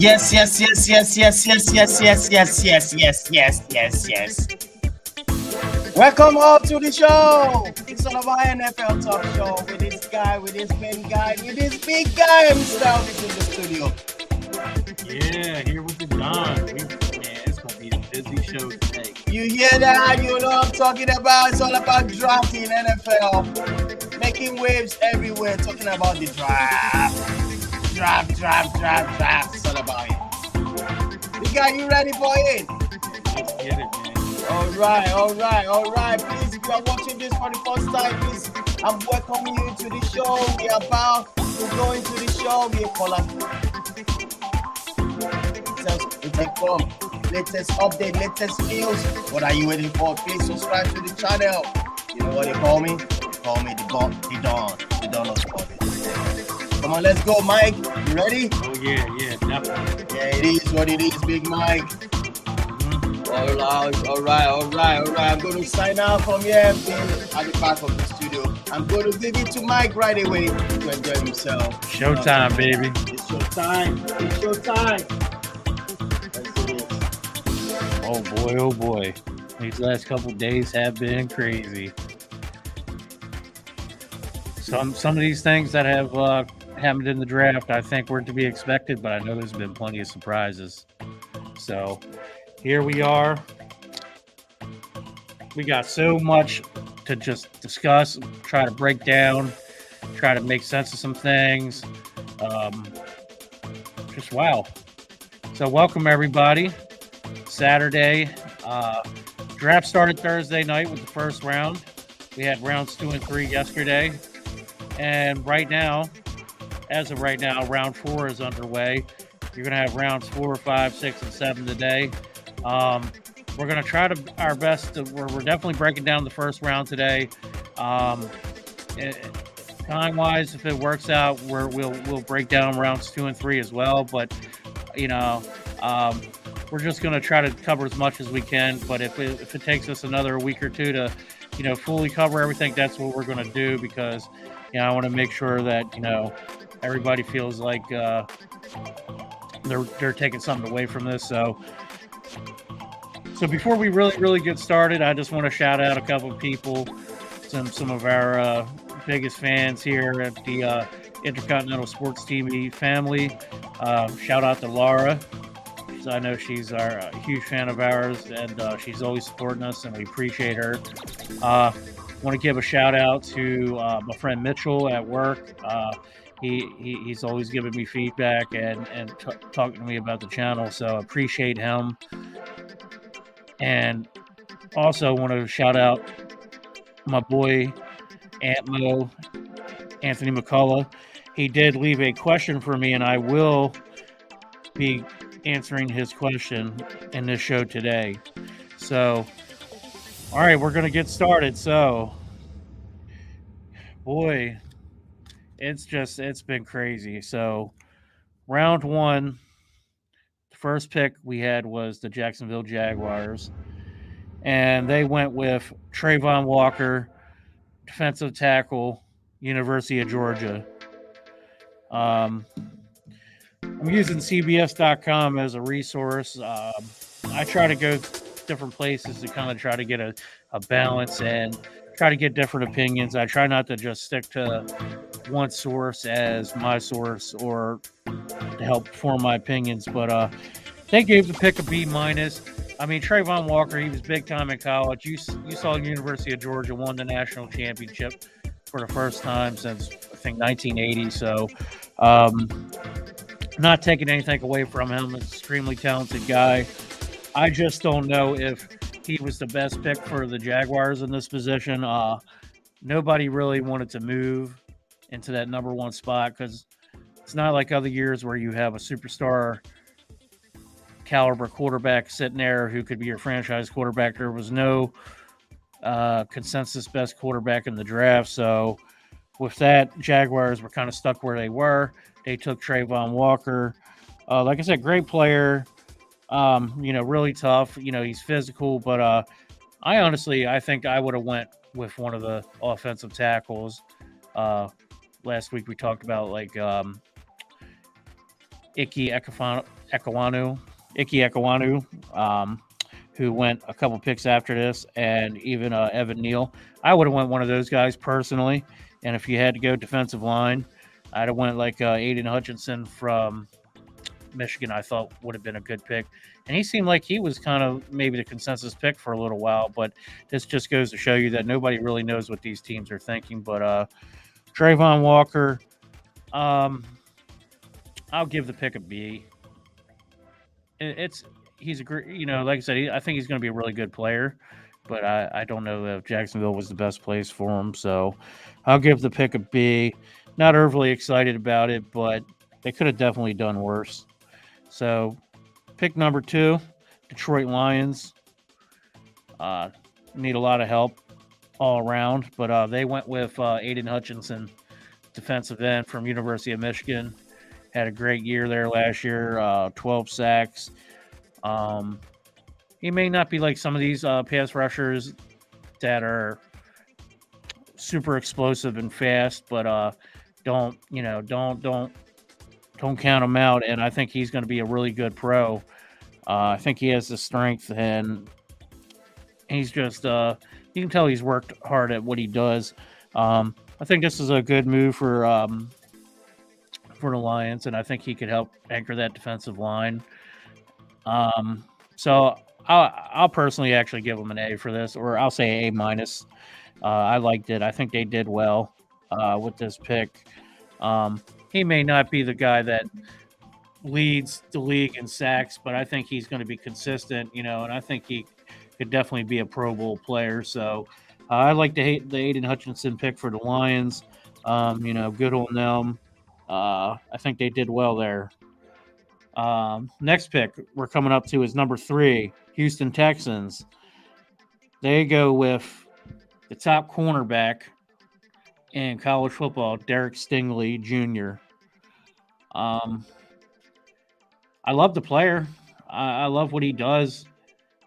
Yes, yes, yes, yes, yes, yes, yes, yes, yes, yes, yes, yes, yes, yes. Welcome all to the show. It's all about NFL talk show with this guy, with this main guy, with this big guy himself is in the studio. Yeah, here with the Don. Man, it's gonna be a busy show today. You hear that? You know what I'm talking about. It's all about drafting NFL. Making waves everywhere, talking about the draft. Draft. It's all about it. Big guy, you ready for it? Let's get it, man. All right. Please, if you are watching this for the first time, please, I'm welcoming you to the show. We are about to go into the show. We are calling. Latest update, latest news. What are you waiting for? Please subscribe to the channel. You know what they call me? They call me the Don of Sports. Come on, let's go, Mike. You ready? Oh yeah, definitely. Yeah, it is what it is, Big Mike. All right. I'm going to sign out from here at the back of the studio. I'm going to give it to Mike right away to enjoy himself. Showtime, baby. It's showtime. Oh boy. These last couple days have been crazy. Some of these things that have happened in the draft, I think were to be expected, but I know there's been plenty of surprises. So here we are. We got so much to just discuss, try to break down, try to make sense of some things. Just wow. So welcome everybody. Saturday. Draft started Thursday night with the first round. We had rounds 2 and 3 yesterday. And as of right now, round 4 is underway. You're going to have rounds 4, 5, 6, and 7 today. We're going to try our best. We're definitely breaking down the first round today. Time-wise, if it works out, we'll break down rounds 2 and 3 as well. But, we're just going to try to cover as much as we can. But if it takes us another week or two to, fully cover everything, that's what we're going to do because, I want to make sure that, everybody feels like they're taking something away from this. So before we really get started, I just want to shout out a couple of people, some of our biggest fans here at the Intercontinental Sports TV family. Shout out to Laura. I know she's a huge fan of ours, and she's always supporting us, and we appreciate her. Want to give a shout out to my friend Mitchell at work. He's always giving me feedback and talking to me about the channel, so appreciate him. And also want to shout out my boy Antmo, Anthony McCullough. He did leave a question for me, and I will be answering his question in this show today. So, all right, we're going to get started. So, boy, it's been crazy. So, round 1, the first pick we had was the Jacksonville Jaguars, and they went with Trayvon Walker, defensive tackle, University of Georgia. I'm using CBS.com as a resource. I try to go different places to kind of try to get a balance and try to get different opinions. I try not to just stick to one source as my source or to help form my opinions. But they gave the pick a B-. I mean, Trayvon Walker, he was big time in college. You saw University of Georgia won the national championship for the first time since, I think, 1980. So, not taking anything away from him. Extremely talented guy. I just don't know if he was the best pick for the Jaguars in this position. Nobody really wanted to move into that number 1 spot because it's not like other years where you have a superstar caliber quarterback sitting there who could be your franchise quarterback. There was no consensus best quarterback in the draft. So with that, Jaguars were kind of stuck where they were. They took Trayvon Walker. Like I said, great player. Really tough. He's physical, but I think I would have went with one of the offensive tackles. Last week we talked about Ekawanu, who went a couple picks after this, and even Evan Neal. I would have went one of those guys personally. And if you had to go defensive line, I'd have went like Aiden Hutchinson from Michigan. I thought would have been a good pick, and he seemed like he was kind of maybe the consensus pick for a little while. But this just goes to show you that nobody really knows what these teams are thinking. But Trayvon Walker, I'll give the pick a B. He's a great, like I said, I think he's going to be a really good player, but I don't know if Jacksonville was the best place for him. So I'll give the pick a B. Not overly excited about it, but they could have definitely done worse. So pick number 2, Detroit Lions. Need a lot of help all around, but they went with Aiden Hutchinson, defensive end from University of Michigan. Had a great year there last year, 12 sacks. He may not be like some of these pass rushers that are super explosive and fast, but don't count him out. And I think he's going to be a really good pro. I think he has the strength, and he's just you can tell he's worked hard at what he does. I think this is a good move for the Lions, and I think he could help anchor that defensive line. So I'll personally actually give him an A for this, or I'll say A minus. I liked it. I think they did well with this pick. He may not be the guy that leads the league in sacks, but I think he's going to be consistent, and I think he could definitely be a Pro Bowl player. So I like the Aiden Hutchinson pick for the Lions. Good on them. I think they did well there. Next pick we're coming up to is number 3, Houston Texans. They go with the top cornerback in college football, Derek Stingley Jr. I love the player. I love what he does,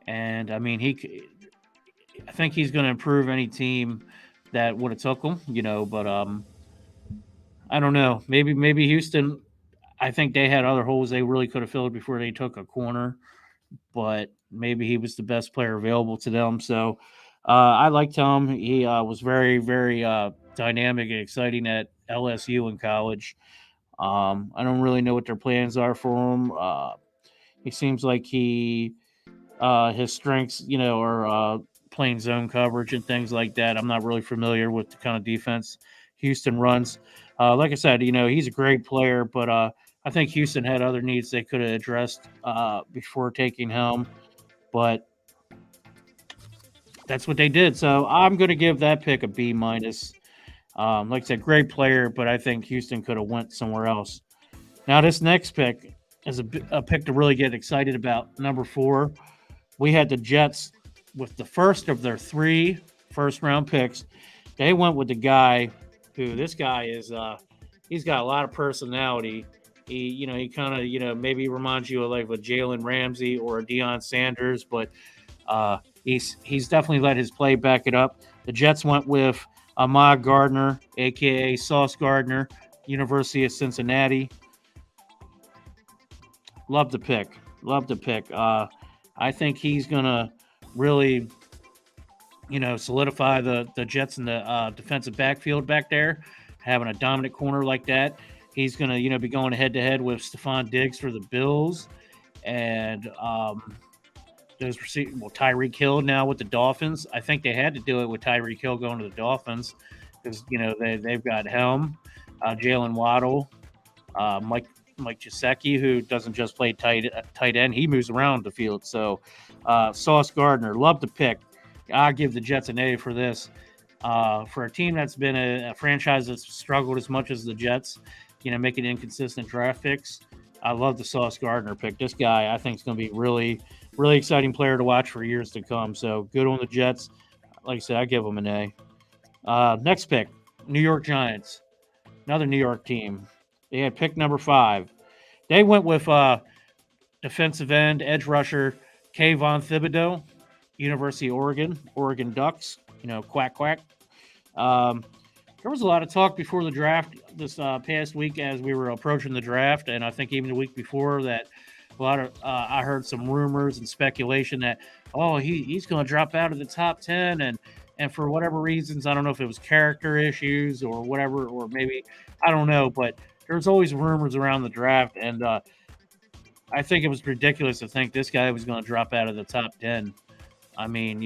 and I mean I think he's going to improve any team that would have took him. But I don't know. Maybe Houston. I think they had other holes they really could have filled before they took a corner, but maybe he was the best player available to them. So I liked him. He was very, very dynamic and exciting at LSU in college. I don't really know what their plans are for him. He seems like his strengths, are playing zone coverage and things like that. I'm not really familiar with the kind of defense Houston runs. Like I said, he's a great player, but I think Houston had other needs they could have addressed before taking him. But that's what they did. So I'm going to give that pick a B minus. Like I said, great player, but I think Houston could have went somewhere else. Now this next pick is a pick to really get excited about. Number 4, we had the Jets with the first of their 3 first-round picks. They went with the guy who this guy is. He's got a lot of personality. He kind of maybe reminds you of like a Jalen Ramsey or a Deion Sanders, but he's definitely let his play back it up. The Jets went with Ahmad Gardner, a.k.a. Sauce Gardner, University of Cincinnati. Love the pick. I think he's going to really, solidify the Jets in the defensive backfield back there. Having a dominant corner like that. He's going to, be going head-to-head with Stephon Diggs for the Bills. And Tyreek Hill now with the Dolphins. I think they had to do it with Tyreek Hill going to the Dolphins because, they've got Helm, Jalen Waddle, Mike Gesicki, who doesn't just play tight end. He moves around the field. So Sauce Gardner, love the pick. I'll give the Jets an A for this. For a team that's been a franchise that's struggled as much as the Jets, making inconsistent draft picks, I love the Sauce Gardner pick. This guy, I think, is going to be really, really exciting player to watch for years to come. So good on the Jets. Like I said, I give them an A. Next pick, New York Giants, another New York team. They had pick number 5. They went with defensive end, edge rusher, Kayvon Thibodeau, University of Oregon Ducks. Quack, quack. there was a lot of talk before the draft this past week as we were approaching the draft, and I think even the week before that, a lot of I heard some rumors and speculation that he's going to drop out of the top 10, and for whatever reasons, I don't know if it was character issues or whatever, or maybe I don't know, but there's always rumors around the draft, and I think it was ridiculous to think this guy was going to drop out of the top 10. I mean,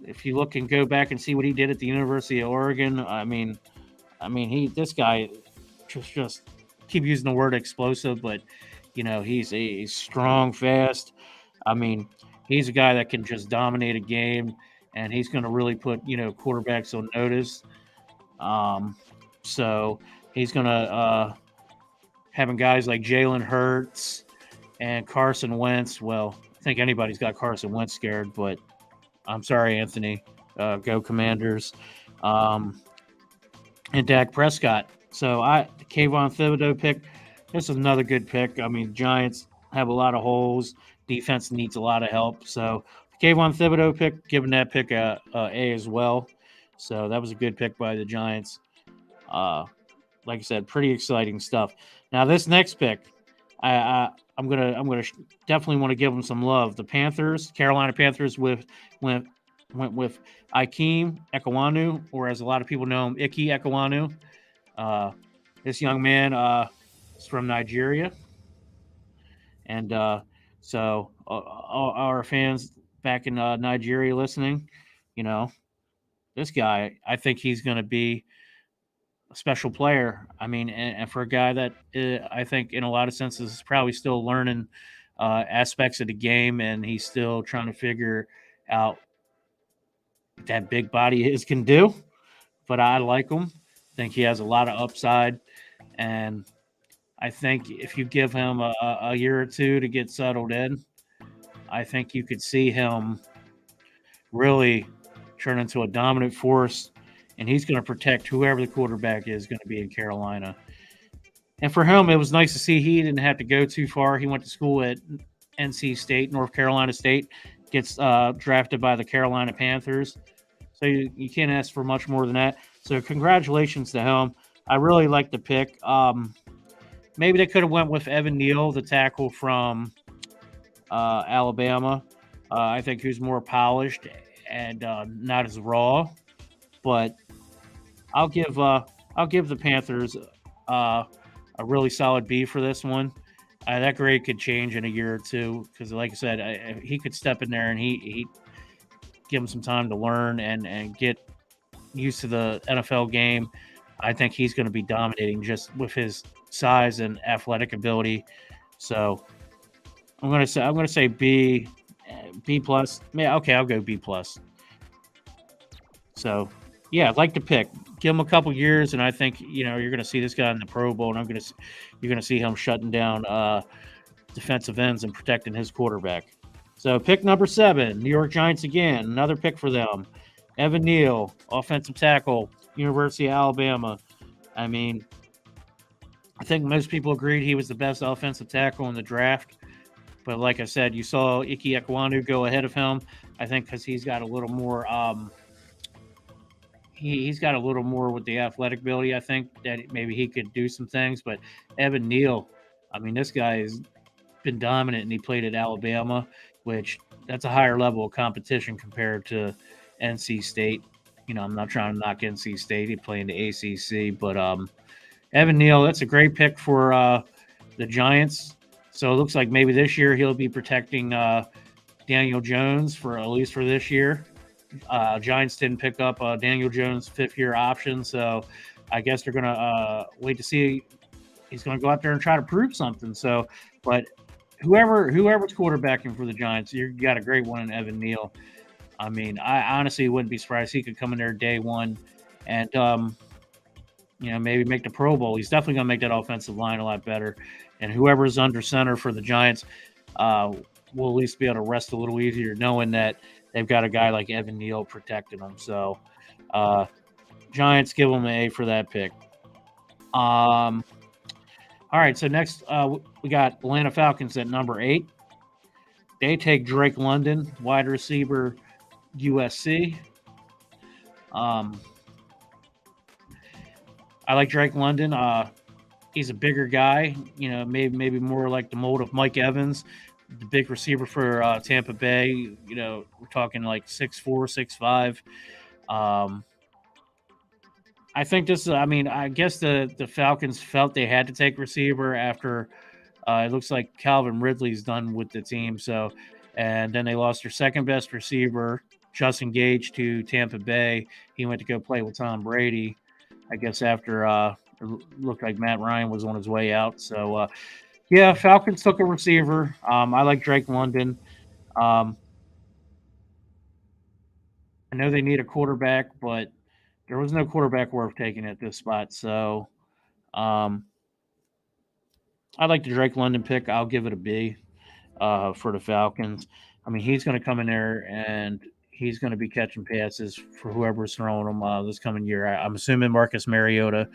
if you look and go back and see what he did at the University of Oregon, this guy just keep using the word explosive, but he's strong, fast. I mean, he's a guy that can just dominate a game, and he's going to really put quarterbacks on notice. So he's going to having guys like Jalen Hurts and Carson Wentz. Well, I think anybody's got Carson Wentz scared, but I'm sorry, Anthony. Go Commanders. And Dak Prescott. So the Kayvon Thibodeau pick, this is another good pick. I mean, Giants have a lot of holes. Defense needs a lot of help. So the Kayvon Thibodeau pick, giving that pick a as well. So that was a good pick by the Giants. Like I said, pretty exciting stuff. Now this next pick, I'm gonna definitely want to give them some love. The Panthers, Carolina Panthers, went with Ikem Ekwonu, or as a lot of people know him, Ike Ekwonu. This young man is from Nigeria, and so all our fans back in Nigeria listening, this guy, I think he's going to be a special player. I mean, and for a guy that I think in a lot of senses is probably still learning aspects of the game, and he's still trying to figure out what that big body is can do. But I like him. I think he has a lot of upside, and I think if you give him a year or two to get settled in, I think you could see him really turn into a dominant force, and he's going to protect whoever the quarterback is going to be in Carolina. And for him, it was nice to see he didn't have to go too far. He went to school at NC State, North Carolina State, gets drafted by the Carolina Panthers. So you can't ask for much more than that. So congratulations to him. I really like the pick. Maybe they could have went with Evan Neal, the tackle from Alabama. I think he was more polished and not as raw. But I'll give the Panthers a really solid B for this one. That grade could change in a year or two because, like I said, he could step in there and he give him some time to learn and get used to the NFL game. I think he's going to be dominating just with his size and athletic ability. So I'm going to say B plus. Yeah, okay, I'll go B plus. So yeah, I'd like to pick. Give him a couple years, and I think you're going to see this guy in the Pro Bowl, and you're going to see him shutting down defensive ends and protecting his quarterback. So pick number 7, New York Giants again. Another pick for them. Evan Neal, offensive tackle, University of Alabama. I mean, I think most people agreed he was the best offensive tackle in the draft. But like I said, you saw Ike Ekwonu go ahead of him. I think because he's got a little more he's got a little more with the athletic ability. I think that maybe he could do some things. But Evan Neal, I mean, this guy has been dominant, and he played at Alabama, which that's a higher level of competition compared to NC State. I'm not trying to knock NC State. He played in the ACC. But Evan Neal, that's a great pick for the Giants. So it looks like maybe this year he'll be protecting Daniel Jones at least for this year. Giants didn't pick up Daniel Jones' 5th-year option, so I guess they're going to wait to see. He's going to go out there and try to prove something. So, but whoever's quarterbacking for the Giants, you got a great one in Evan Neal. I mean, I honestly wouldn't be surprised he could come in there day one and maybe make the Pro Bowl. He's definitely going to make that offensive line a lot better. And whoever's under center for the Giants will at least be able to rest a little easier knowing that they've got a guy like Evan Neal protecting them. So Giants, give them an A for that pick. All right, so next we got Atlanta Falcons at number 8. They take Drake London, wide receiver, USC. I like Drake London. He's a bigger guy, maybe more like the mold of Mike Evans, the big receiver for Tampa Bay. We're talking like 6'4", 6'5". I think this. I mean, I guess the Falcons felt they had to take receiver after it looks like Calvin Ridley's done with the team. So, and then they lost their second best receiver, Justin Gage, to Tampa Bay. He went to go play with Tom Brady. I guess after it looked like Matt Ryan was on his way out. So, yeah, Falcons took a receiver. I like Drake London. I know they need a quarterback, but there was no quarterback worth taking at this spot. So, um, I like the Drake London pick. I'll give it a B for the Falcons. I mean, he's going to come in there and he's going to be catching passes for whoever's throwing them this coming year. I'm assuming Marcus Mariota.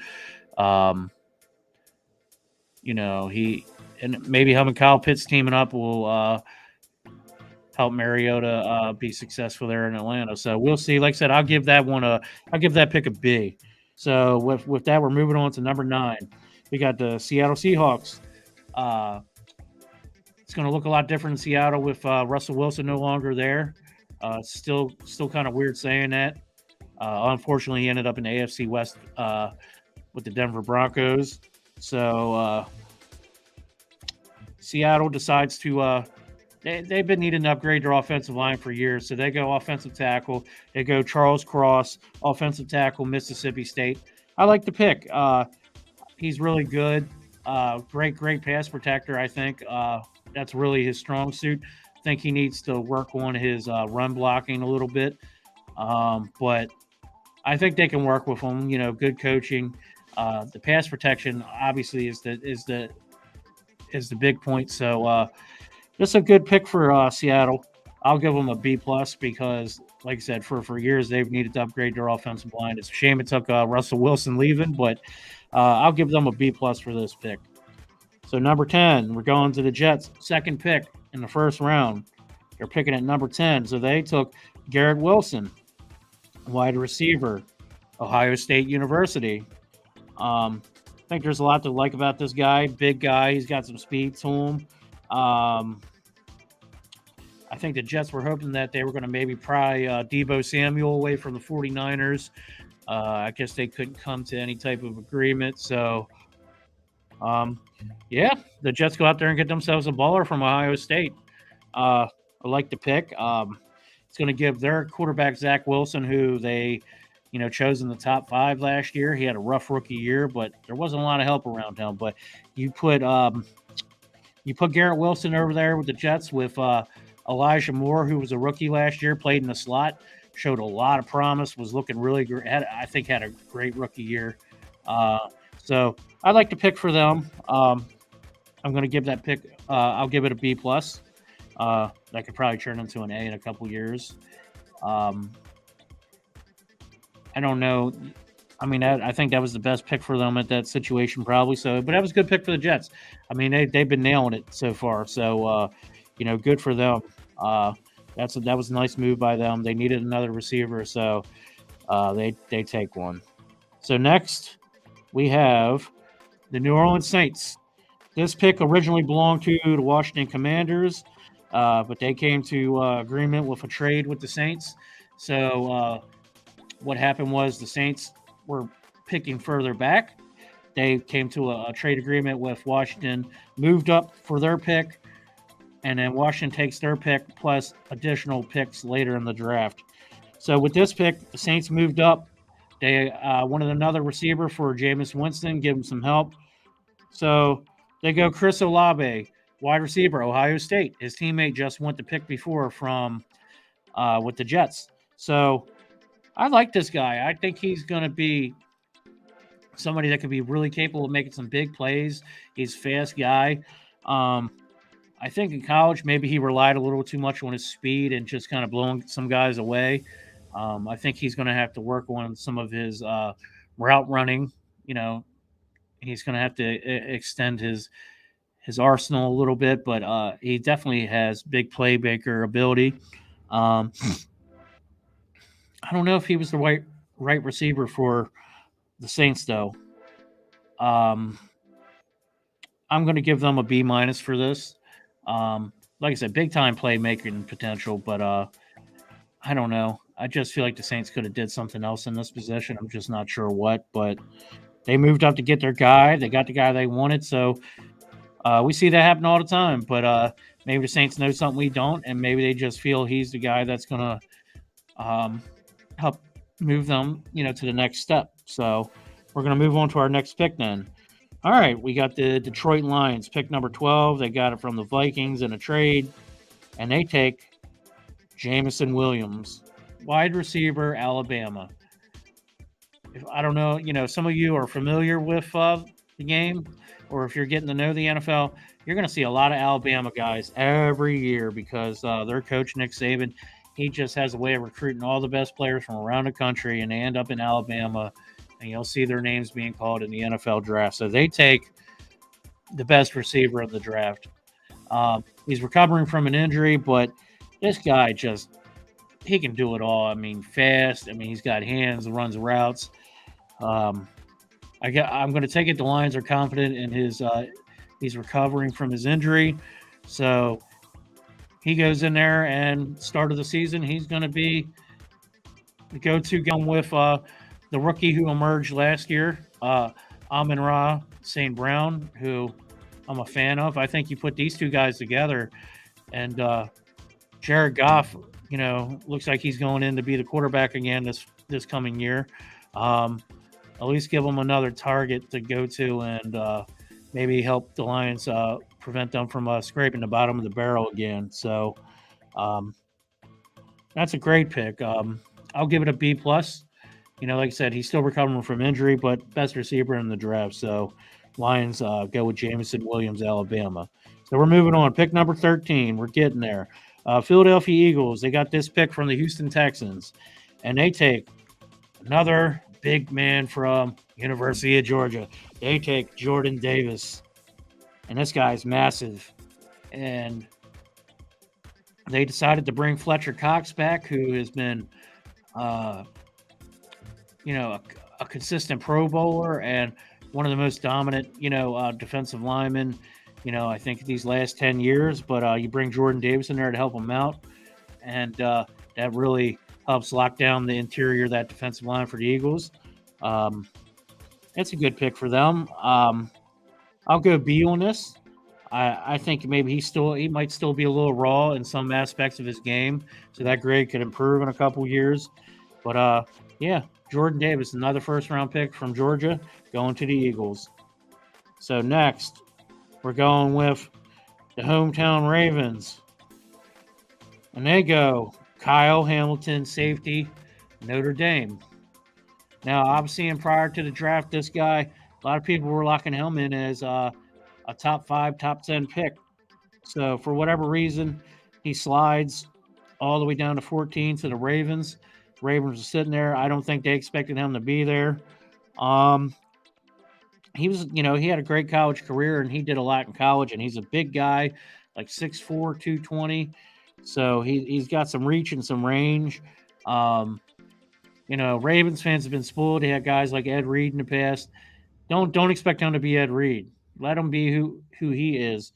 Um, he and maybe him and Kyle Pitts teaming up will help Mariota be successful there in Atlanta. So we'll see. Like I said, I'll give that pick a B. So with that, we're moving on to number 9. We got the Seattle Seahawks. It's going to look a lot different in Seattle with Russell Wilson no longer there. Still kind of weird saying that. Unfortunately, he ended up in the AFC West with the Denver Broncos. So Seattle decides to they've been needing to upgrade their offensive line for years. So they go offensive tackle. They go Charles Cross, offensive tackle, Mississippi State. I like the pick. He's really good. Great pass protector, I think. That's really his strong suit. I think he needs to work on his run blocking a little bit. But I think they can work with him. Good coaching. The pass protection obviously is the big point. So this is a good pick for Seattle. I'll give them a B+ because, like I said, for years they've needed to upgrade their offensive line. It's a shame it took Russell Wilson leaving, but I'll give them a B+ for this pick. So number 10, we're going to the Jets. Second pick in the first round. They're picking at number 10. So they took Garrett Wilson, wide receiver, Ohio State University. I think there's a lot to like about this guy. Big guy. He's got some speed to him. I think the Jets were hoping that they were going to maybe pry Deebo Samuel away from the 49ers. I guess they couldn't come to any type of agreement. So, yeah, the Jets go out there and get themselves a baller from Ohio State. I like the pick. It's going to give their quarterback, Zach Wilson, who they, chose in the top 5 last year. He had a rough rookie year, but there wasn't a lot of help around him. But you put Garrett Wilson over there with the Jets with Elijah Moore, who was a rookie last year, played in the slot, showed a lot of promise, was looking really great. I think had a great rookie year. So I like to pick for them. I'm going to give that pick. I'll give it a B+. That could probably turn into an A in a couple years. I don't know. I mean, I think that was the best pick for them at that situation, probably. So, but that was a good pick for the Jets. I mean, they've been nailing it so far. So, good for them. That was a nice move by them. They needed another receiver, so they take one. So next, we have the New Orleans Saints. This pick originally belonged to the Washington Commanders, but they came to agreement with a trade with the Saints. So what happened was the Saints were picking further back. They came to a trade agreement with Washington, moved up for their pick, and then Washington takes their pick plus additional picks later in the draft. So with this pick, the Saints moved up. They wanted another receiver for Jameis Winston, give him some help. So they go Chris Olave, wide receiver, Ohio State. His teammate just went the pick before from with the Jets. So I like this guy. I think he's going to be somebody that could be really capable of making some big plays. He's a fast guy. I think in college, maybe he relied a little too much on his speed and just kind of blowing some guys away. I think he's going to have to work on some of his route running. He's going to have to extend his arsenal a little bit, but he definitely has big playmaker ability. I don't know if he was the right receiver for the Saints, though. I'm going to give them a B minus for this. Like I said, big time playmaking potential, but I don't know. I just feel like the Saints could have did something else in this position. I'm just not sure what, but they moved up to get their guy. They got the guy they wanted, so we see that happen all the time. But maybe the Saints know something we don't, and maybe they just feel he's the guy that's gonna help move them, to the next step. So we're gonna move on to our next pick then. All right, we got the Detroit Lions, pick number 12. They got it from the Vikings in a trade, and they take Jameson Williams, wide receiver, Alabama. I don't know, some of you are familiar with the game, or if you're getting to know the NFL, you're going to see a lot of Alabama guys every year because their coach, Nick Saban, he just has a way of recruiting all the best players from around the country, and they end up in Alabama, and you'll see their names being called in the NFL draft. So they take the best receiver of the draft. He's recovering from an injury, but this guy he can do it all. I mean, fast. I mean, he's got hands, runs routes. I'm going to take it. The Lions are confident in his. He's recovering from his injury, so he goes in there and start of the season, he's going to be the go-to gun with the rookie who emerged last year, Amon-Ra St. Brown, who I'm a fan of. I think you put these two guys together, and Jared Goff, looks like he's going in to be the quarterback again this coming year. At least give them another target to go to and maybe help the Lions prevent them from scraping the bottom of the barrel again. So that's a great pick. I'll give it a B+. Like I said, he's still recovering from injury, but best receiver in the draft. So Lions go with Jameson Williams, Alabama. So we're moving on. Pick number 13. We're getting there. Philadelphia Eagles, they got this pick from the Houston Texans, and they take another big man from University of Georgia. They take Jordan Davis, and this guy's massive. And they decided to bring Fletcher Cox back, who has been, a consistent Pro Bowler and one of the most dominant, defensive linemen, I think these last 10 years. But you bring Jordan Davis in there to help him out, and that really helps lock down the interior of that defensive line for the Eagles. It's a good pick for them. I'll go B on this. I think maybe he might still be a little raw in some aspects of his game, so that grade could improve in a couple years. But yeah, Jordan Davis, another first-round pick from Georgia, going to the Eagles. So next, we're going with the hometown Ravens, and they go Kyle Hamilton, safety, Notre Dame. Now, obviously, prior to the draft, this guy, a lot of people were locking him in as a top 5, top 10 pick. So for whatever reason, he slides all the way down to 14 to the Ravens. Ravens are sitting there. I don't think they expected him to be there. He was, he had a great college career, and he did a lot in college, and he's a big guy, like 6'4", 220. So he's got some reach and some range. Ravens fans have been spoiled. They had guys like Ed Reed in the past. Don't expect him to be Ed Reed. Let him be who he is.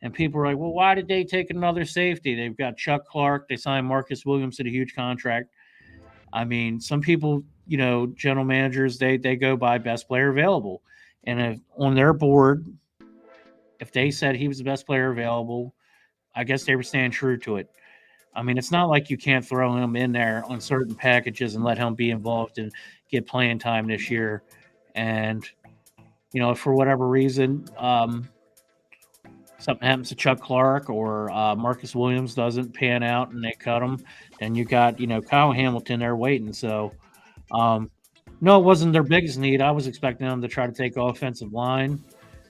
And people are like, well, why did they take another safety? They've got Chuck Clark. They signed Marcus Williams to the huge contract. I mean, some people, general managers, they go by best player available. And if on their board, if they said he was the best player available, I guess they were staying true to it. I mean, it's not like you can't throw him in there on certain packages and let him be involved and get playing time this year. And, for whatever reason, something happens to Chuck Clark or Marcus Williams doesn't pan out and they cut him, then you got, Kyle Hamilton there waiting. So, no, it wasn't their biggest need. I was expecting them to try to take offensive line,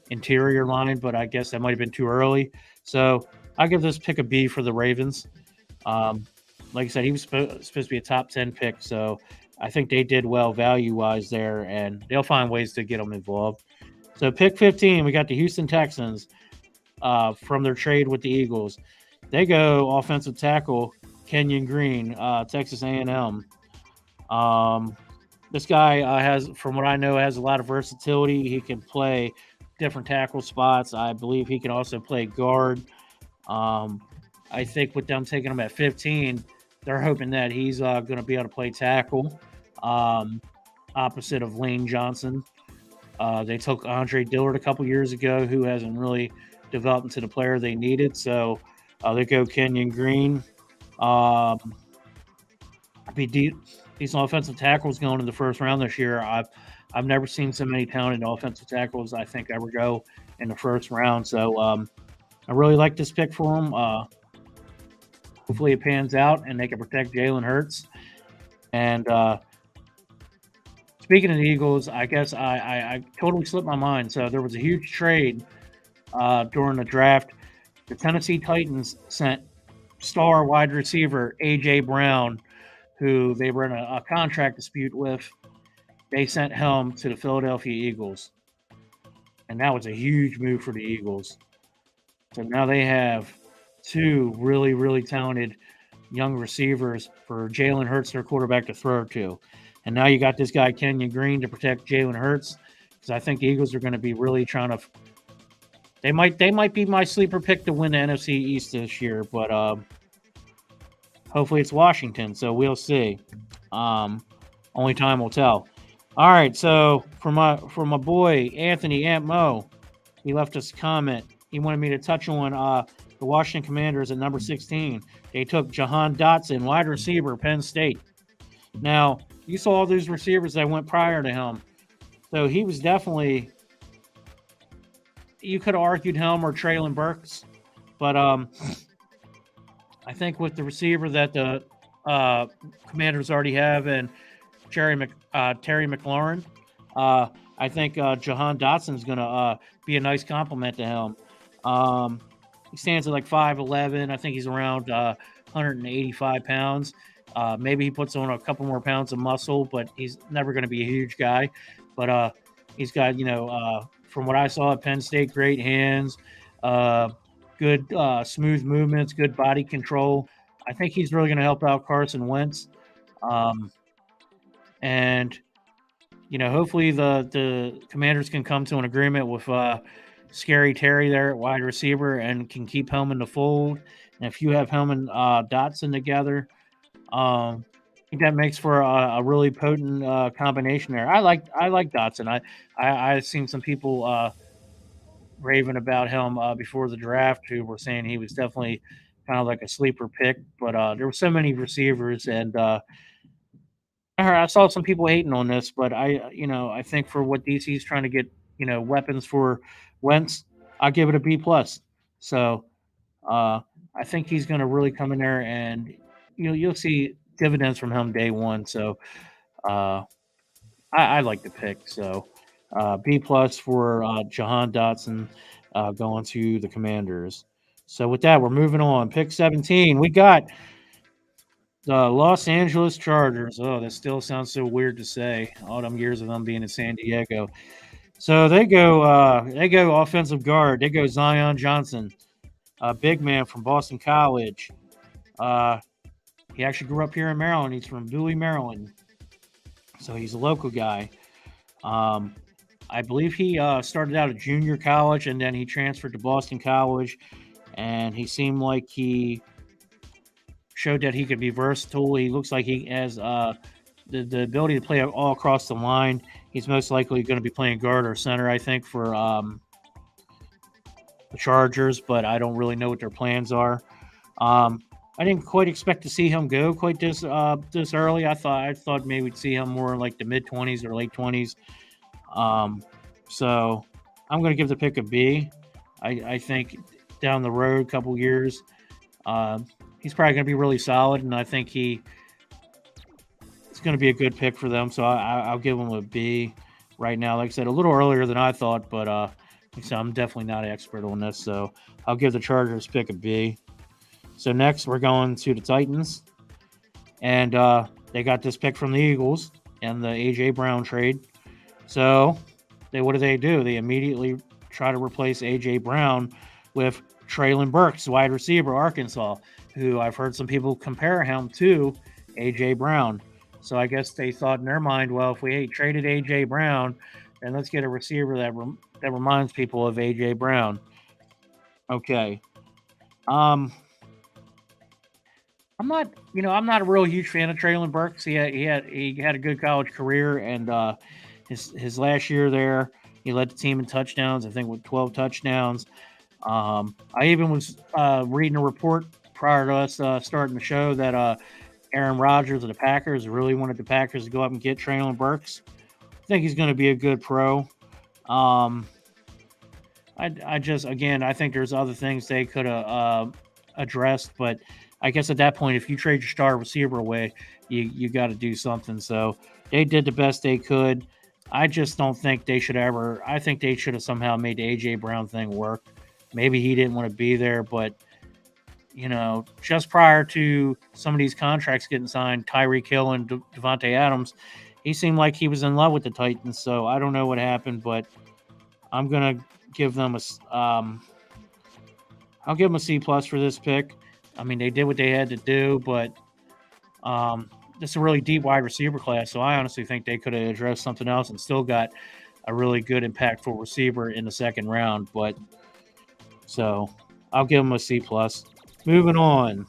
interior line, but I guess that might have been too early. So I give this pick a B for the Ravens. Like I said, he was supposed to be a top 10 pick, so I think they did well value-wise there, and they'll find ways to get them involved. So pick 15, we got the Houston Texans from their trade with the Eagles. They go offensive tackle Kenyon Green, Texas A&M. This guy has, from what I know, has a lot of versatility. He can play different tackle spots. I believe he can also play guard. I think with them taking him at 15, they're hoping that he's going to be able to play tackle, opposite of Lane Johnson. They took Andre Dillard a couple years ago, who hasn't really developed into the player they needed. So they go Kenyon Green. These offensive tackles going in the first round this year. I've never seen so many talented offensive tackles, I think, ever go in the first round. So I really like this pick for them. Hopefully it pans out and they can protect Jalen Hurts. And speaking of the Eagles, I guess I totally slipped my mind. So there was a huge trade during the draft. The Tennessee Titans sent star wide receiver A.J. Brown, who they were in a contract dispute with. They sent him to the Philadelphia Eagles. And that was a huge move for the Eagles. So now they have two really, really talented young receivers for Jalen Hurts, their quarterback, to throw to. And now you got this guy, Kenyon Green, to protect Jalen Hurts, because I think the Eagles are going to be really trying to – they might be my sleeper pick to win the NFC East this year, but hopefully it's Washington, so we'll see. Only time will tell. All right, so for my boy, Anthony Aunt Mo, he left us a comment. He wanted me to touch on the Washington Commanders at number 16. They took Jahan Dotson, wide receiver, Penn State. Now, you saw all those receivers that went prior to him. So he was definitely – you could have argued him or Traylon Burks. But I think with the receiver that the Commanders already have and Terry McLaurin, I think Jahan Dotson is going to be a nice compliment to him. He stands at like 5'11". I think he's around 185 pounds. Maybe he puts on a couple more pounds of muscle, but he's never going to be a huge guy. But he's got, from what I saw at Penn State, great hands, good smooth movements, good body control. I think he's really going to help out Carson Wentz. And hopefully the Commanders can come to an agreement with Scary Terry there at wide receiver and can keep him in the fold. And if you have him and Dotson together, I think that makes for a really potent combination there. I like Dotson. I've seen some people raving about him before the draft who were saying he was definitely kind of like a sleeper pick. But there were so many receivers, and I saw some people hating on this. But I think for what DC is trying to get, weapons for Wentz, I'll give it a B+. So I think he's going to really come in there, and you'll see dividends from him day one. So I like the pick. So B+ for Jahan Dotson going to the Commanders. So with that, we're moving on. Pick 17. We got the Los Angeles Chargers. Oh, that still sounds so weird to say. All them years of them being in San Diego. So they go offensive guard. They go Zion Johnson, a big man from Boston College. He actually grew up here in Maryland. He's from Dooley, Maryland. So he's a local guy. I believe he started out at junior college, and then he transferred to Boston College. And he seemed like he showed that he could be versatile. He looks like he has the ability to play all across the line. He's most likely going to be playing guard or center, I think, for the Chargers, but I don't really know what their plans are. I didn't quite expect to see him go quite this early. I thought maybe we'd see him more in like the mid-20s or late 20s. So I'm going to give the pick a B. I think down the road, couple years, he's probably going to be really solid, and I think it's going to be a good pick for them. So I'll give him a B right now. Like I said, a little earlier than I thought, but so I'm definitely not an expert on this. So I'll give the Chargers pick a B. So next we're going to the Titans, and they got this pick from the Eagles and the A.J. Brown trade. So what do? They immediately try to replace A.J. Brown with Traylon Burks, wide receiver, Arkansas, who I've heard some people compare him to A.J. Brown. So I guess they thought in their mind, well, if we traded A.J. Brown, then let's get a receiver that reminds people of A.J. Brown. Okay. I'm not a real huge fan of Traylon Burks. He had a good college career, and his last year there, he led the team in touchdowns. I think with 12 touchdowns. I even was reading a report prior to us starting the show that Aaron Rodgers of the Packers really wanted the Packers to go up and get Traylon Burks. I think he's going to be a good pro. I think there's other things they could have addressed, but I guess at that point, if you trade your star receiver away, you got to do something. So they did the best they could. I just don't think they should ever. I think they should have somehow made the AJ Brown thing work. Maybe he didn't want to be there, but just prior to some of these contracts getting signed, Tyreek Hill and Devonte Adams, he seemed like he was in love with the Titans. So I don't know what happened, but I'm gonna give them I'll give them a C+ for this pick. I mean, they did what they had to do, but this is a really deep wide receiver class, so I honestly think they could have addressed something else and still got a really good, impactful receiver in the second round. But so I'll give them a C+. Moving on,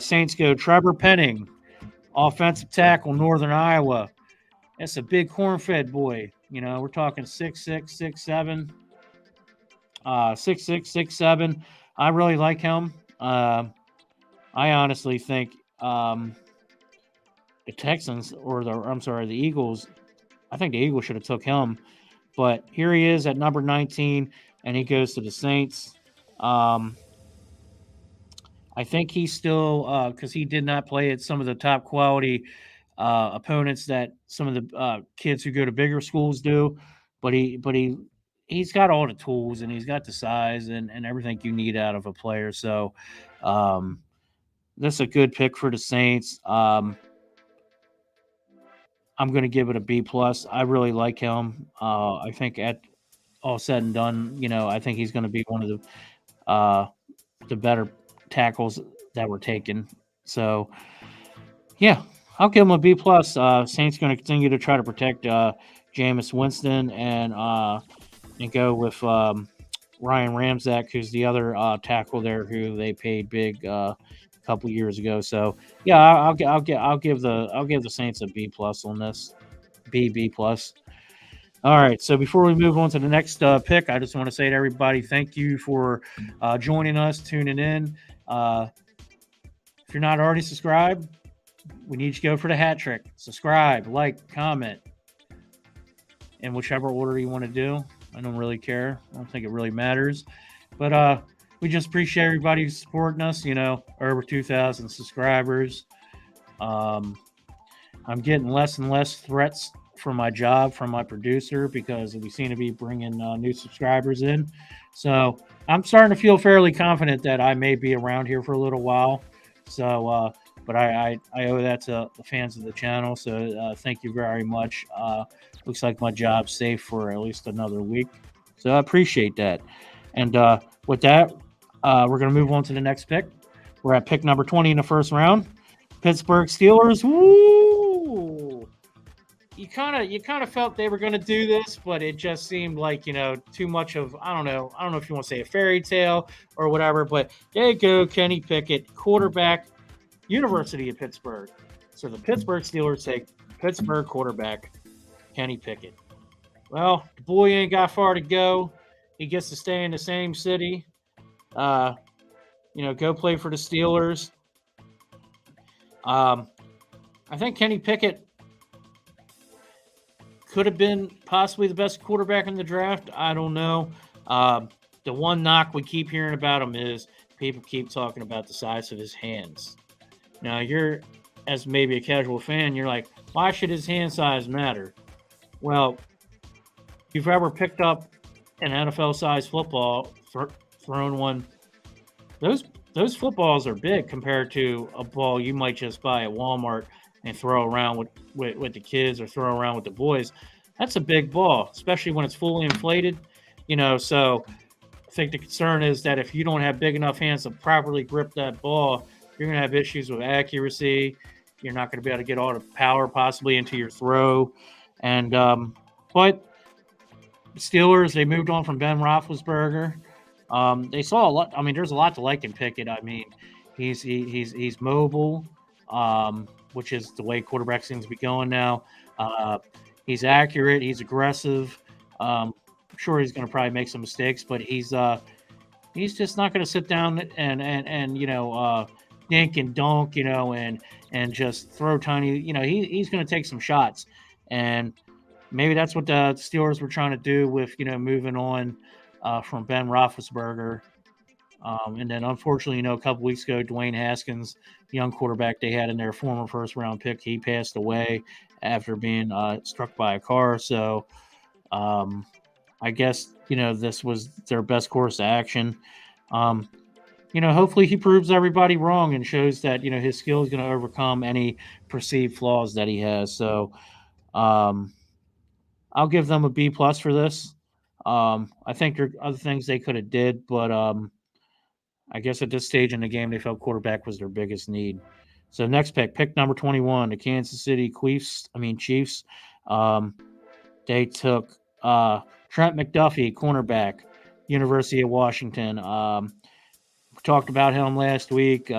Saints go Trevor Penning, offensive tackle, Northern Iowa. That's a big corn-fed boy. We're talking 6'6", 6'7", 6'6", 6'7". I really like him. I honestly think the Texans the Eagles. I think the Eagles should have took him, but here he is at number 19, and he goes to the Saints. I think he's still because he did not play at some of the top quality opponents that some of the kids who go to bigger schools do, but he's got all the tools and he's got the size and everything you need out of a player. So this is a good pick for the Saints. I'm going to give it a B+. I really like him. I think at all said and done, I think he's going to be one of the better tackles that were taken. So, yeah, I'll give him a B+. Saints going to continue to try to protect Jameis Winston and go with Ryan Ramczyk, who's the other tackle there who they paid big a couple years ago. So yeah, I'll give the Saints a B+ on this. B+. All right. So before we move on to the next pick, I just want to say to everybody, thank you for joining us, tuning in. If you're not already subscribed, we need you to go for the hat trick. Subscribe, like, comment, in whichever order you want to do. I don't really care. I don't think it really matters. But we just appreciate everybody who's supporting us, over 2,000 subscribers. I'm getting less and less threats from my job, from my producer, because we seem to be bringing new subscribers in. So I'm starting to feel fairly confident that I may be around here for a little while. So, but I owe that to the fans of the channel. So thank you very much. Looks like my job's safe for at least another week. So I appreciate that. And with that, we're going to move on to the next pick. We're at pick number 20 in the first round. Pittsburgh Steelers. Woo! You kind of felt they were going to do this, but it just seemed like, too much of, I don't know if you want to say a fairy tale or whatever, but there you go, Kenny Pickett, quarterback, University of Pittsburgh. So the Pittsburgh Steelers take Pittsburgh quarterback, Kenny Pickett. Well, the boy ain't got far to go. He gets to stay in the same city. Go play for the Steelers. I think Kenny Pickett could have been possibly the best quarterback in the draft. I don't know. The one knock we keep hearing about him is people keep talking about the size of his hands. Now, you're, as maybe a casual fan, you're like, why should his hand size matter? Well, if you've ever picked up an NFL-sized football, thrown one, those footballs are big compared to a ball you might just buy at Walmart and throw around with the kids or throw around with the boys. That's a big ball, especially when it's fully inflated. So I think the concern is that if you don't have big enough hands to properly grip that ball, you're going to have issues with accuracy. You're not going to be able to get all the power possibly into your throw. And but Steelers, they moved on from Ben Roethlisberger. They saw a lot. I mean, there's a lot to like in Pickett. I mean, he's mobile, which is the way quarterback seems to be going now. He's accurate. He's aggressive. I'm sure he's going to probably make some mistakes, but he's just not going to sit down and dink and dunk, and just throw tiny. He's going to take some shots, and maybe that's what the Steelers were trying to do with moving on from Ben Roethlisberger. And then, unfortunately, a couple weeks ago, Dwayne Haskins, young quarterback they had in their former first-round pick, he passed away after being struck by a car. So, I guess this was their best course of action. Hopefully he proves everybody wrong and shows that his skill is going to overcome any perceived flaws that he has. So, I'll give them a B+ for this. I think there are other things they could have did, but I guess at this stage in the game, they felt quarterback was their biggest need. So next pick number 21, the Kansas City Chiefs. They took Trent McDuffie, cornerback, University of Washington. We talked about him last week.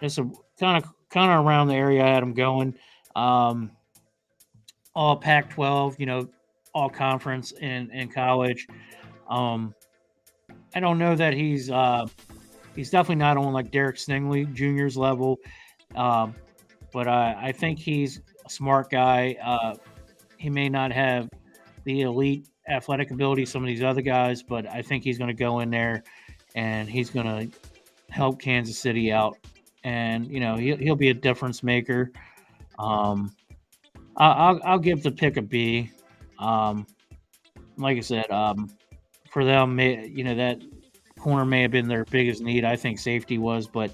Just a kind of around the area I had him going. All Pac-12, all conference in college. I don't know that he's definitely not on like Derek Stingley Jr.'s level, but I think he's a smart guy. He may not have the elite athletic ability some of these other guys, but I think he's going to go in there and he's going to help Kansas City out, and he'll be a difference maker. I'll give the pick a B. Like I said, for them, that corner may have been their biggest need. I think safety was, but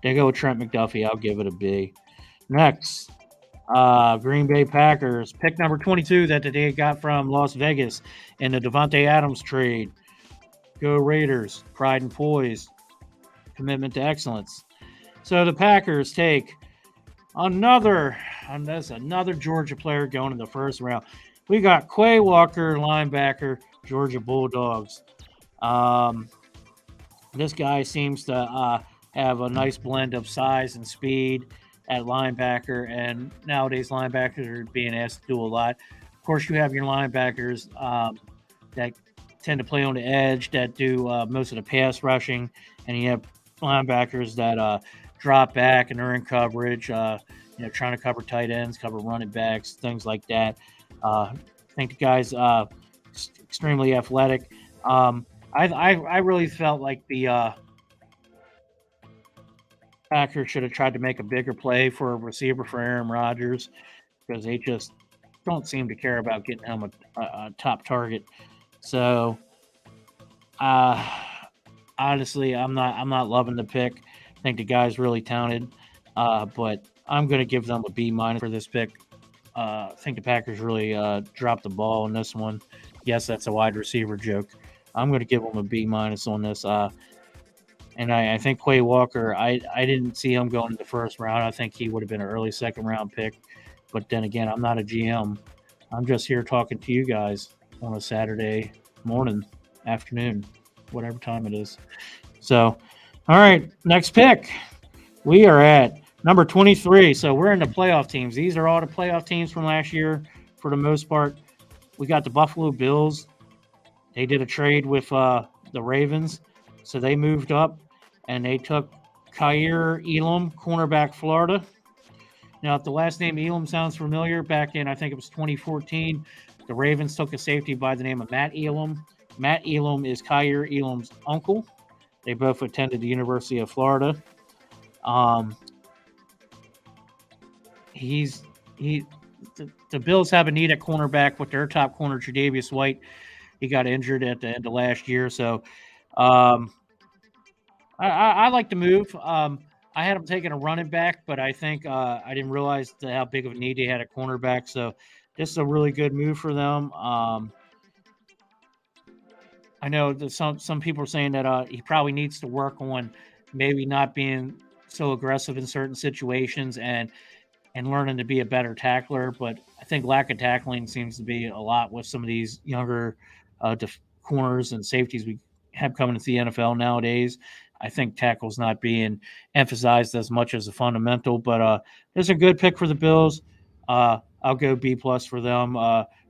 they go with Trent McDuffie. I'll give it a B. Next, Green Bay Packers, pick number 22 that they got from Las Vegas in the Devonte Adams trade. Go Raiders, pride and poise, commitment to excellence. So the Packers take another Georgia player going in the first round. We got Quay Walker, linebacker, Georgia Bulldogs. This guy seems to have a nice blend of size and speed at linebacker, and nowadays linebackers are being asked to do a lot. Of course, you have your linebackers that tend to play on the edge, that do most of the pass rushing, and you have linebackers that drop back and are in coverage, trying to cover tight ends, cover running backs, things like that. I think the guy's extremely athletic. I really felt like the Packers should have tried to make a bigger play for a receiver for Aaron Rodgers, because they just don't seem to care about getting him a top target. So, honestly, I'm not loving the pick. I think the guy's really talented, but I'm going to give them a B- for this pick. I think the Packers really dropped the ball in this one. Yes, that's a wide receiver joke. I'm going to give them a B- on this. And I think Quay Walker, I didn't see him going in the first round. I think he would have been an early second-round pick. But then again, I'm not a GM. I'm just here talking to you guys on a Saturday morning, afternoon, whatever time it is. So, all right, next pick. We are at number 23. So we're in the playoff teams. These are all the playoff teams from last year for the most part. We got the Buffalo Bills. They did a trade with the Ravens. So they moved up, and they took Kaiir Elam, cornerback, Florida. Now, if the last name Elam sounds familiar, back in, I think it was 2014, the Ravens took a safety by the name of Matt Elam. Matt Elam is Kaiir Elam's uncle. They both attended the University of Florida. The Bills have a need at cornerback with their top corner, Tre'Davious White. He got injured at the end of last year, so I like the move. I had them taking a running back, but I think I didn't realize how big of a need they had at cornerback. So this is a really good move for them. I know that some people are saying that he probably needs to work on maybe not being so aggressive in certain situations, and and learning to be a better tackler. But I think lack of tackling seems to be a lot with some of these younger corners and safeties we have coming into the NFL nowadays. I think tackle's not being emphasized as much as a fundamental, but it's a good pick for the Bills. I'll go B plus for them.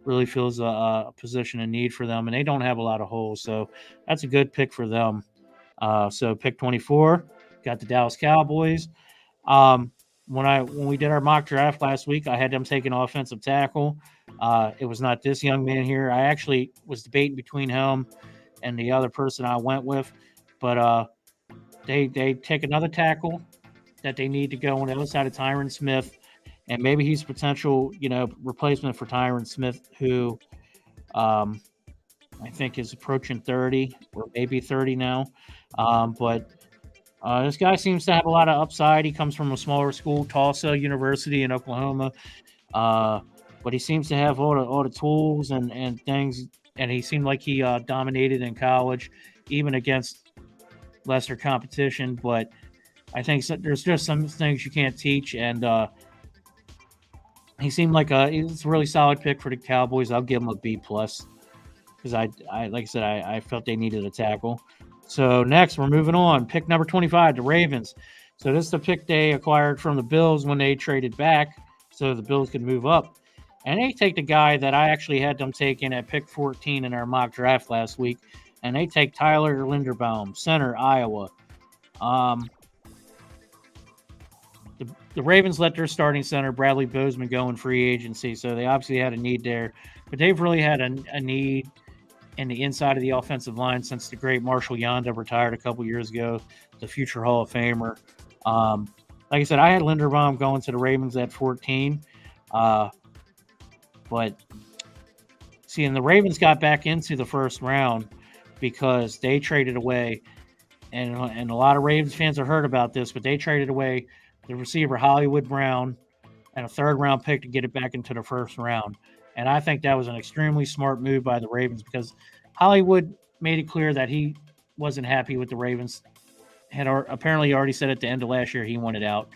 Really feels a position in need for them, and they don't have a lot of holes, so that's a good pick for them. So pick 24, got the Dallas Cowboys. When we did our mock draft last week, I had them taking offensive tackle. It was not this young man here. I actually was debating between him and the other person I went with, but they take another tackle that they need to go on the other side of Tyron Smith, and maybe he's a potential replacement for Tyron Smith, who I think is approaching 30 or maybe 30 now, but. This guy seems to have a lot of upside. He comes from a smaller school, Tulsa University in Oklahoma, but he seems to have all the tools and things. And he seemed like he dominated in college, even against lesser competition. But I think there's just some things you can't teach. And he seemed like he's a really solid pick for the Cowboys. I'll give him a B plus because I like I said, I felt they needed a tackle. So next, we're moving on. Pick number 25, the Ravens. So this is the pick they acquired from the Bills when they traded back so the Bills could move up. And they take the guy that I actually had them taking at pick 14 in our mock draft last week, and they take Tyler Linderbaum, center, Iowa. The Ravens let their starting center, Bradley Bozeman, go in free agency, so they obviously had a need there. But they've really had a need in the inside of the offensive line since the great Marshall Yanda retired a couple years ago, the future Hall of Famer. Like I said, I had Linderbaum going to the Ravens at 14. But see, and the Ravens got back into the first round because they traded away, and a lot of Ravens fans are hurt about this, but they traded away the receiver Hollywood Brown and a third-round pick to get it back into the first round. And I think that was an extremely smart move by the Ravens because Hollywood made it clear that he wasn't happy with the Ravens. Had apparently already said at the end of last year he wanted out.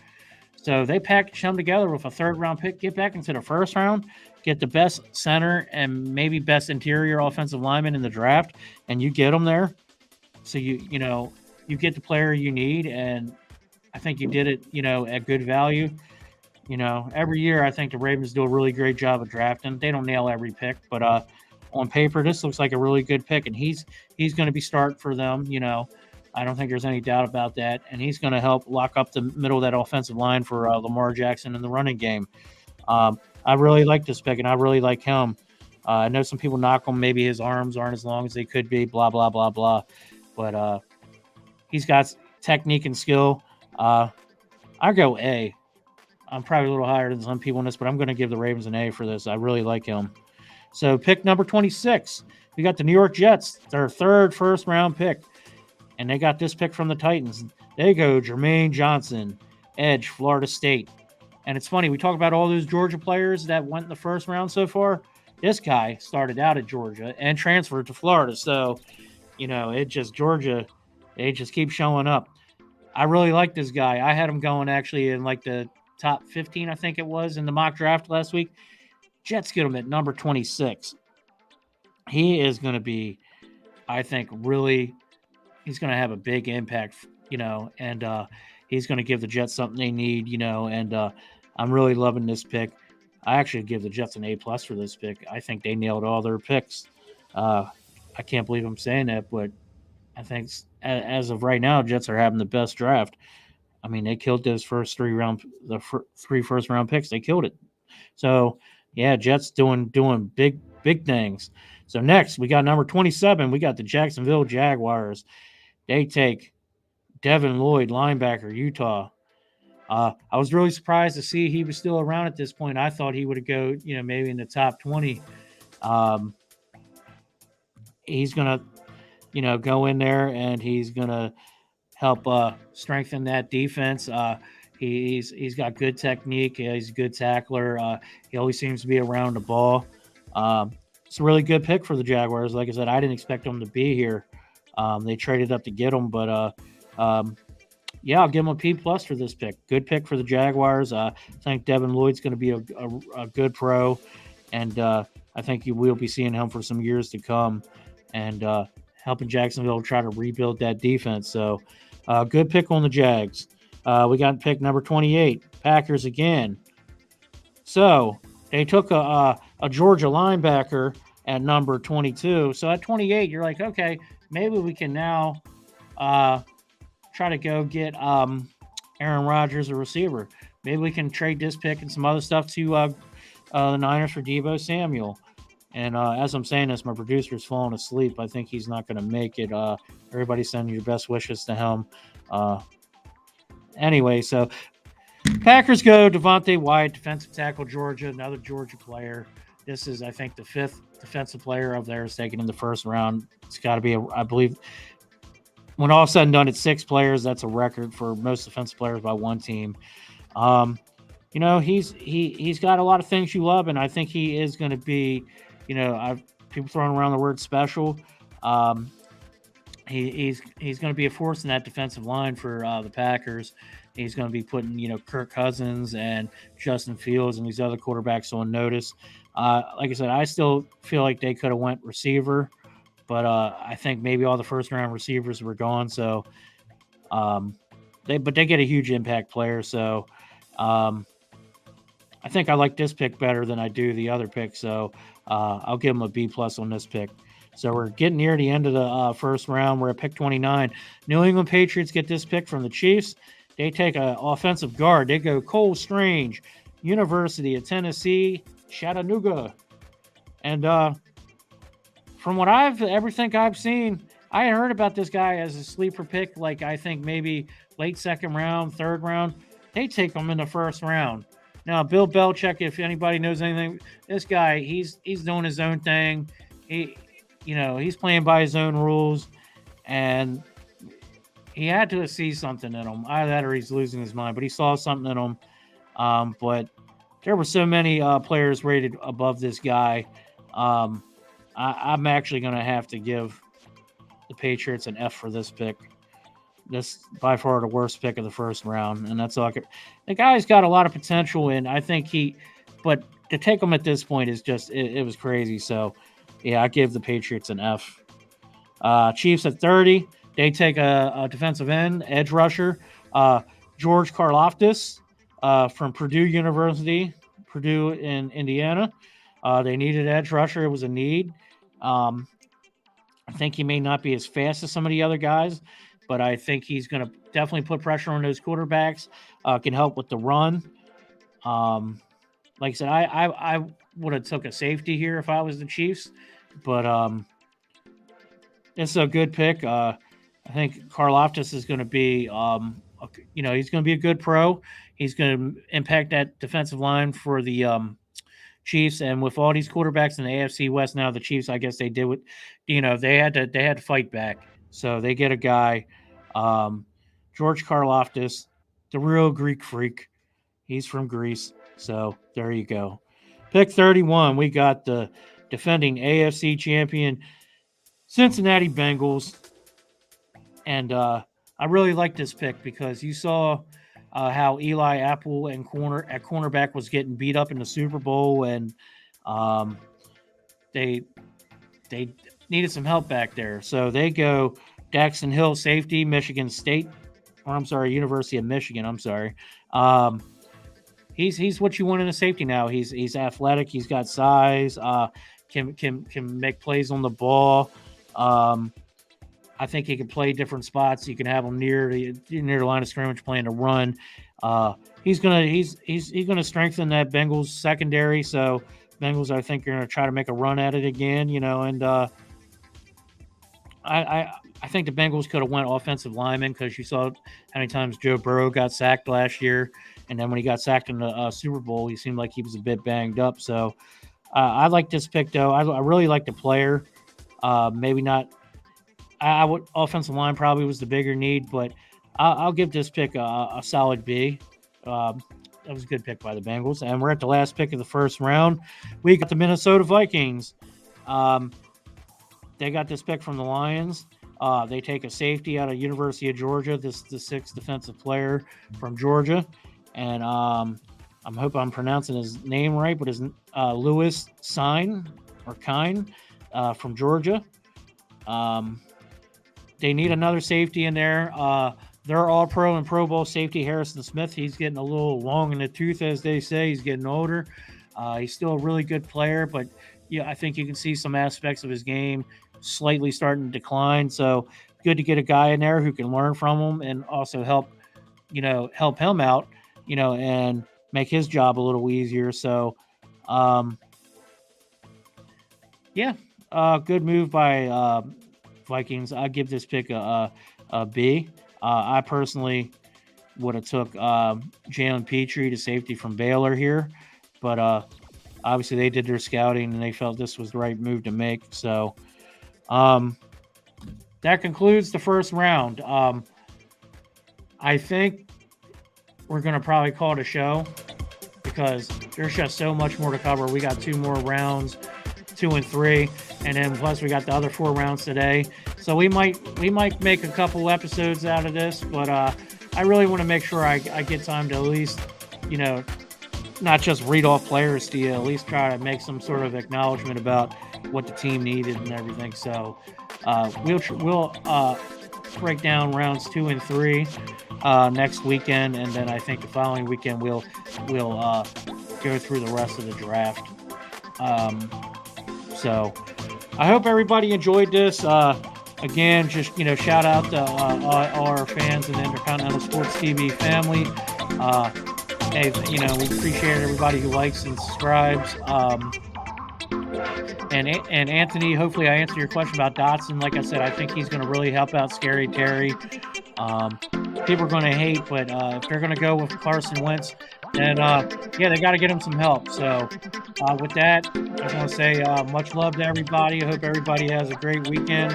So they packaged him together with a third-round pick, get back into the first round, get the best center and maybe best interior offensive lineman in the draft, and you get them there. So you get the player you need, and I think you did it, at good value. Every year I think the Ravens do a really great job of drafting. They don't nail every pick, but on paper, this looks like a really good pick, and he's going to be starting for them. I don't think there's any doubt about that, and he's going to help lock up the middle of that offensive line for Lamar Jackson in the running game. I really like this pick, and I really like him. I know some people knock him. Maybe his arms aren't as long as they could be, blah, blah, blah, blah. But he's got technique and skill. I go A. I'm probably a little higher than some people in this, but I'm going to give the Ravens an A for this. I really like him. So pick number 26, we got the New York Jets, their third first-round pick. And they got this pick from the Titans. They go Jermaine Johnson, edge, Florida State. And it's funny, we talk about all those Georgia players that went in the first round so far. This guy started out at Georgia and transferred to Florida. So, Georgia, they just keep showing up. I really like this guy. I had him going actually in like the top 15, I think it was, in the mock draft last week. Jets get him at number 26. He is going to be, I think, really, he's going to have a big impact, and he's going to give the Jets something they need, and I'm really loving this pick. I actually give the Jets an A+ for this pick. I think they nailed all their picks. I can't believe I'm saying that, but I think as of right now, Jets are having the best draft. I mean, they killed those first three first-round picks. They killed it. So, yeah, Jets doing big things. So next, we got number 27. We got the Jacksonville Jaguars. They take Devin Lloyd, linebacker, Utah. I was really surprised to see he was still around at this point. I thought he would go, maybe in the top 20. He's going to, go in there and he's going to help strengthen that defense. He's got good technique. He's a good tackler. He always seems to be around the ball. It's a really good pick for the Jaguars. Like I said, I didn't expect him to be here. They traded up to get him, but Yeah, I'll give him a P plus for this pick. Good pick for the Jaguars. I think Devin Lloyd's going to be a good pro, and I think you will be seeing him for some years to come, and helping Jacksonville try to rebuild that defense. So, good pick on the Jags. We got pick number 28, Packers again. So they took a Georgia linebacker at number 22. So at 28, you're like, okay, maybe we can now try to go get Aaron Rodgers, a receiver. Maybe we can trade this pick and some other stuff to the Niners for Deebo Samuel. And as I'm saying this, my producer's falling asleep. I think he's not going to make it. Everybody send your best wishes to him. Anyway, so Packers go Devonte White, defensive tackle, Georgia, another Georgia player. This is, I think, the 5th defensive player of theirs taken in the first round. It's got to be, I believe, when all said and done, it's 6 players. That's a record for most defensive players by one team. He's got a lot of things you love, and I think he is going to be, people throwing around the word special. He's going to be a force in that defensive line for the Packers. He's going to be putting, Kirk Cousins and Justin Fields and these other quarterbacks on notice. Like I said, I still feel like they could have went receiver, but I think maybe all the first round receivers were gone. So, they get a huge impact player. So, I think I like this pick better than I do the other pick. So, I'll give him a B plus on this pick. So we're getting near the end of the first round. We're at pick 29. New England Patriots get this pick from the Chiefs. They take an offensive guard. They go Cole Strange, University of Tennessee, Chattanooga. And from everything I've seen, I heard about this guy as a sleeper pick, like I think maybe late second round, third round. They take him in the first round. Now, Bill Belichick, if anybody knows anything, this guy, he's doing his own thing. He's playing by his own rules, and he had to see something in him. Either that or he's losing his mind, but he saw something in him. But there were so many players rated above this guy. I'm actually going to have to give the Patriots an F for this pick. This by far the worst pick of the first round, and that's all. The guy's got a lot of potential, and I think but to take him at this point is just it was crazy. So, yeah, I give the Patriots an F. Chiefs at 30. They take a defensive end, edge rusher, George Karlaftis from Purdue University, Purdue in Indiana. They needed edge rusher. It was a need. I think he may not be as fast as some of the other guys, but I think he's going to definitely put pressure on those quarterbacks, can help with the run. Like I said, I would have took a safety here if I was the Chiefs, but it's a good pick. I think Karlaftis is going to be, he's going to be a good pro. He's going to impact that defensive line for the Chiefs. And with all these quarterbacks in the AFC West now, the Chiefs, I guess they did what, they had to fight back. So they get a guy, George Karlaftis, the real Greek freak. He's from Greece. So there you go. Pick 31, we got the defending AFC champion Cincinnati Bengals. And I really like this pick because you saw how Eli Apple at cornerback was getting beat up in the Super Bowl, and they needed some help back there. So they go Daxton Hill, safety, University of Michigan. He's what you want in a safety now. He's athletic. He's got size. Can make plays on the ball. I think he can play different spots. You can have him near the line of scrimmage playing a run. He's gonna strengthen that Bengals secondary. So Bengals, I think, are gonna try to make a run at it again. And I think the Bengals could have went offensive lineman because you saw how many times Joe Burrow got sacked last year, and then when he got sacked in the Super Bowl, he seemed like he was a bit banged up. So I like this pick though. I really like the player. Maybe not. I would offensive line probably was the bigger need, but I'll give this pick a solid B. That was a good pick by the Bengals. And we're at the last pick of the first round. We got the Minnesota Vikings. they got this pick from the Lions. They take a safety out of University of Georgia. This is the 6th defensive player from Georgia, and I hope I'm pronouncing his name right, but his Lewis Kine from Georgia. They need another safety in there. They're all pro and Pro Bowl safety Harrison Smith. He's getting a little long in the tooth, as they say. He's getting older. He's still a really good player, but yeah, I think you can see some aspects of his game slightly starting to decline. So good to get a guy in there who can learn from him and also help him out, and make his job a little easier. So, good move by Vikings. I give this pick a B. I personally would have took Jalen Petrie to safety from Baylor here, but obviously they did their scouting and they felt this was the right move to make. So that concludes the first round. I think we're going to probably call it a show because there's just so much more to cover. We got 2 more rounds, 2 and 3, and then plus we got the other 4 rounds today. So we might make a couple episodes out of this, but I really want to make sure I get time to at least, not just read off players to you, at least try to make some sort of acknowledgement about what the team needed and everything. So we'll break down rounds 2 and 3 next weekend, and then I think the following weekend we'll go through the rest of the draft. So I hope everybody enjoyed this. Again, just shout out to all our fans in the Intercontinental Sports TV family. Hey, we appreciate everybody who likes and subscribes. And Anthony, hopefully I answered your question about Dotson. Like I said, I think he's going to really help out Scary Terry. People are going to hate, but if they're going to go with Carson Wentz, then they got to get him some help. So with that, I just want to say much love to everybody. I hope everybody has a great weekend.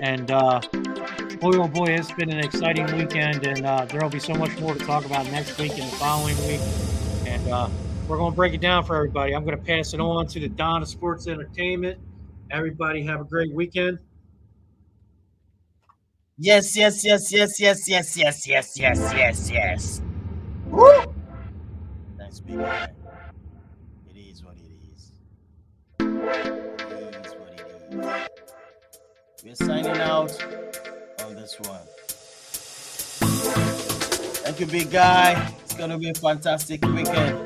And boy, oh boy, it's been an exciting weekend, and there will be so much more to talk about next week and the following week. And we're going to break it down for everybody. I'm going to pass it on to the Don of Sports Entertainment. Everybody have a great weekend. Yes. Woo! Nice big guy. It is what it is. It is what it is. We're signing out on this one. Thank you, big guy. It's going to be a fantastic weekend.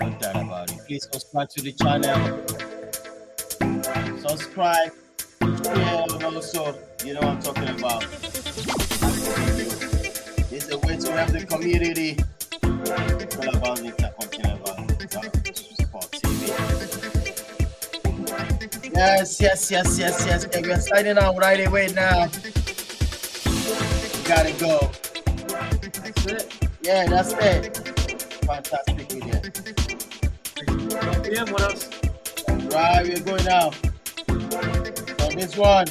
No doubt about it. Please subscribe to the channel. Subscribe. Yeah, and also, you know what I'm talking about. It's a way to have the community. It's all about the Intercontinental Sports TV. Yes. Okay, we're signing out right away now. We gotta go. That's it? Yeah, that's it. Fantastic video. Yeah, what else? Right, we're going now. On this one.